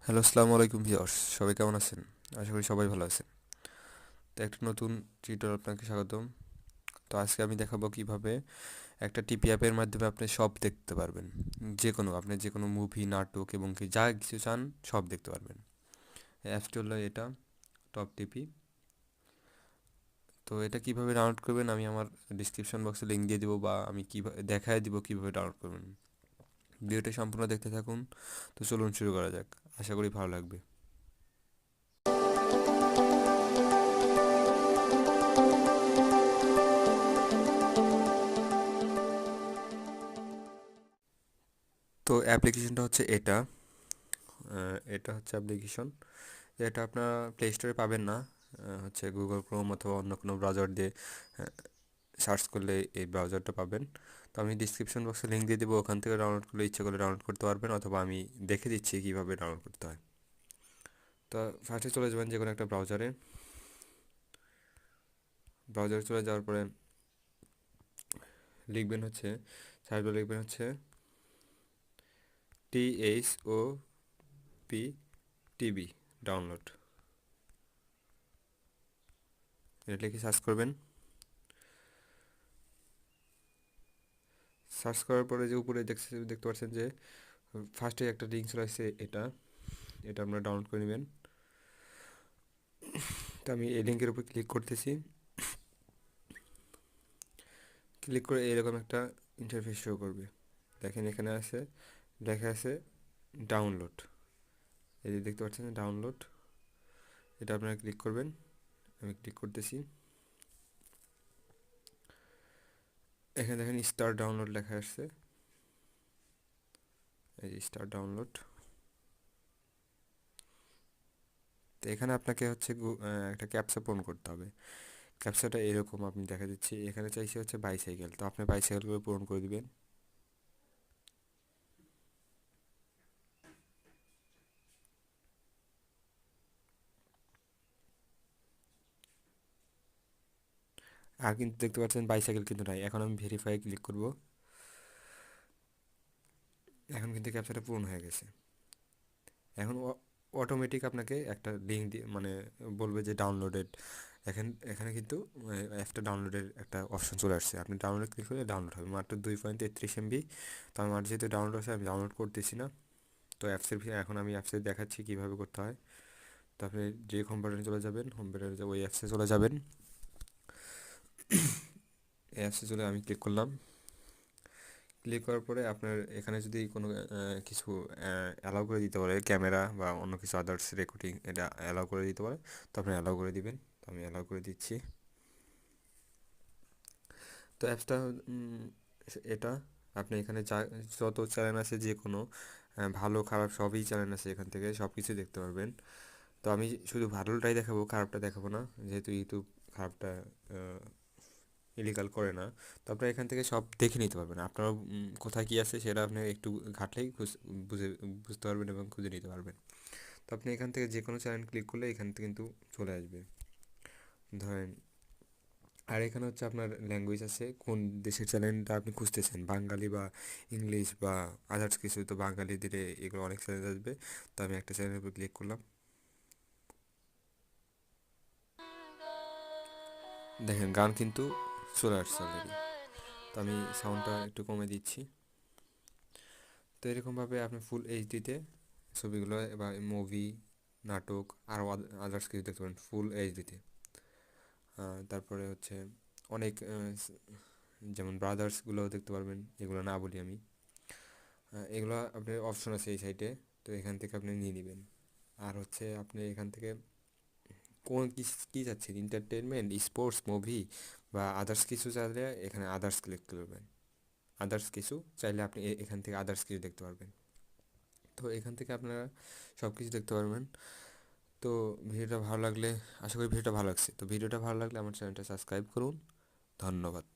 Hello, আসসালামু আলাইকুম viewers. সবাই কেমন আছেন? আশা করি সবাই ভালো আছেন। তো একটা নতুন টিউটোরিয়াল আপনাকে স্বাগতম। তো আজকে আমি দেখাবো কিভাবে একটা টিপি অ্যাপের মাধ্যমে আপনি সব দেখতে পারবেন। আপনি যে কোনো মুভি, নাটক এবং কি যা কিছু চান সব দেখতে পারবেন। অ্যাপসটি হলো এটা, টপ টিপি। তো এটা কিভাবে ডাউনলোড করবেন আমি আমার ডিসক্রিপশন বক্সে লিংক দিয়ে দিব, বা আমি কিভাবে দেখায় দিব কিভাবে ডাউনলোড করবেন। ভিডিওটা সম্পূর্ণ দেখতে থাকুন। তো চলুন শুরু করা যাক। আশা করি ভালো লাগবে। তো অ্যাপ্লিকেশনটা হচ্ছে এটা। এটা হচ্ছে অ্যাপ্লিকেশন। এটা আপনারা প্লে স্টোরে পাবেন না। হচ্ছে গুগল ক্রোম অথবা অন্য কোনো ব্রাউজার দিয়ে সার্চ করলে এই ব্রাউজারটা পাবেন। তো আমি ডিসক্রিপশন বক্সে লিঙ্ক দিয়ে দেবো, ওখান থেকে ডাউনলোড করলে ইচ্ছে করলে ডাউনলোড করতে পারবেন, অথবা আমি দেখে দিচ্ছি কীভাবে ডাউনলোড করতে হয়। তো ফার্স্টে চলে যাবেন যে কোনো একটা ব্রাউজারে। ব্রাউজারে চলে যাওয়ার পরে লিখবেন হচ্ছে, সার্চ বারে লিখবেন হচ্ছে THOPTV ডাউনলোড। এটা লিখে সার্চ করবেন। সার্চ করার পরে যে উপরে দেখতে পাচ্ছেন যে ফার্স্টে একটা লিঙ্ক চলে আসছে, এটা এটা আপনারা ডাউনলোড করে নেবেন। তো আমি এই লিঙ্কের উপর ক্লিক করতেছি। ক্লিক করে এরকম একটা ইন্টারফেস শো করবে। দেখেন এখানে আছে, লেখা আছে ডাউনলোড। এই যে দেখতে পাচ্ছেন ডাউনলোড, এটা আপনারা ক্লিক করবেন। আমি ক্লিক করতেছি। এখানে দেখেন স্টার ডাউনলোড লেখা আসছে, এই যে স্টার ডাউনলোড। তো এখানে আপনাকে হচ্ছে একটা ক্যাপচা পূরণ করতে হবে। ক্যাপচাটা এরকম আপনি দেখা দিচ্ছি, এখানে চাইছে হচ্ছে বাইসাইকেল, তো আপনি বাইসাইকেলগুলো পূরণ করে দিবেন। আর কিন্তু দেখতে পাচ্ছেন বাইসাইকেল কিন্তু নাই। এখন আমি ভেরিফাই ক্লিক করব। এখন কিন্তু ক্যাপচাটা পূরণ হয়ে গেছে। এখন অটোমেটিক আপনাকে একটা লিঙ্ক দিয়ে মানে বলবে যে ডাউনলোডেড। এখানে কিন্তু অ্যাপটা ডাউনলোডের একটা অপশন চলে আসছে। আপনি ডাউনলোড ক্লিক করলে ডাউনলোড হবে মাত্র 2.33 MB। তো আমার যেহেতু ডাউনলোড আছে আমি ডাউনলোড করতেছি না। তো এখন আমি অ্যাপসে দেখাচ্ছি কীভাবে করতে হয়। তো আপনি যে হোম বাটনে চলে যাবেন, হোম বাটনে ওই অ্যাপসে চলে যাবেন। এই অ্যাপসে চলে আমি ক্লিক করলাম। ক্লিক করার পরে আপনার এখানে যদি কোনো কিছু অ্যালাউ করে দিতে পারে, ক্যামেরা বা অন্য কিছু আদার্স রেকর্ডিং, এটা অ্যালাউ করে দিতে পারে, তো আপনি অ্যালাউ করে দিবেন। তো আমি অ্যালাউ করে দিচ্ছি। তো অ্যাপসটা এটা আপনি এখানে যত চ্যানেল আছে, যে কোনো ভালো খারাপ সবই চ্যানেল আছে, এখান থেকে সব কিছু দেখতে পারবেন। তো আমি শুধু ভালোটাই দেখাবো, খারাপটা দেখাবো না, যেহেতু ইউটিউব খারাপটা ইলিগাল করে না। তো আপনারা এখান থেকে সব দেখে নিতে পারবেন। আপনারা কোথায় কী আছে সেটা আপনি একটু ঘাটলেই বুঝে বুঝতে পারবেন এবং খুঁজে নিতে পারবেন। তো আপনি এখান থেকে যে কোনো চ্যানেল ক্লিক করলে এখান থেকে কিন্তু চলে আসবে ধরেন। আর এখানে হচ্ছে আপনার ল্যাঙ্গুয়েজ আছে, কোন দেশের চ্যানেলটা আপনি খুঁজতেছেন, বাঙালি বা ইংলিশ বা আদার্স কিছু। তো বাঙালি দিলে এগুলো অনেক চ্যানেল আসবে। তো আমি একটা চ্যানেলের উপর ক্লিক করলাম। দেখেন গান কিন্তু চলে আসছে অলরেডি। তো আমি সাউন্ডটা একটু কমে দিচ্ছি। তো এরকমভাবে আপনি ফুল এইচডিতে ছবিগুলো বা মুভি, নাটক আরও আদার্স কিছু দেখতে পারেন ফুল এইচডিতে। তারপরে হচ্ছে অনেক যেমন ব্রাদার্সগুলোও দেখতে পারবেন, এগুলো না বলি আমি। এগুলো আপনার অপশন আছে এই সাইটে, তো এখান থেকে আপনি নিয়ে নেবেন। আর হচ্ছে আপনি এখান থেকে কোন কী চাচ্ছেন, এন্টারটেনমেন্ট, স্পোর্টস, মুভি বা আদার্স কিছু চাইলে এখানে আদার্স ক্লিক করবেন। আদার্স কিছু চাইলে আপনি এখান থেকে আদার্স কিছু দেখতে পারবেন। তো এখান থেকে আপনারা সব কিছু দেখতে পারবেন। তো ভিডিওটা ভালো লাগলে, আশা করি ভিডিওটা ভালো লাগছে। তো ভিডিওটা ভালো লাগলে আমার চ্যানেলটা সাবস্ক্রাইব করুন। ধন্যবাদ।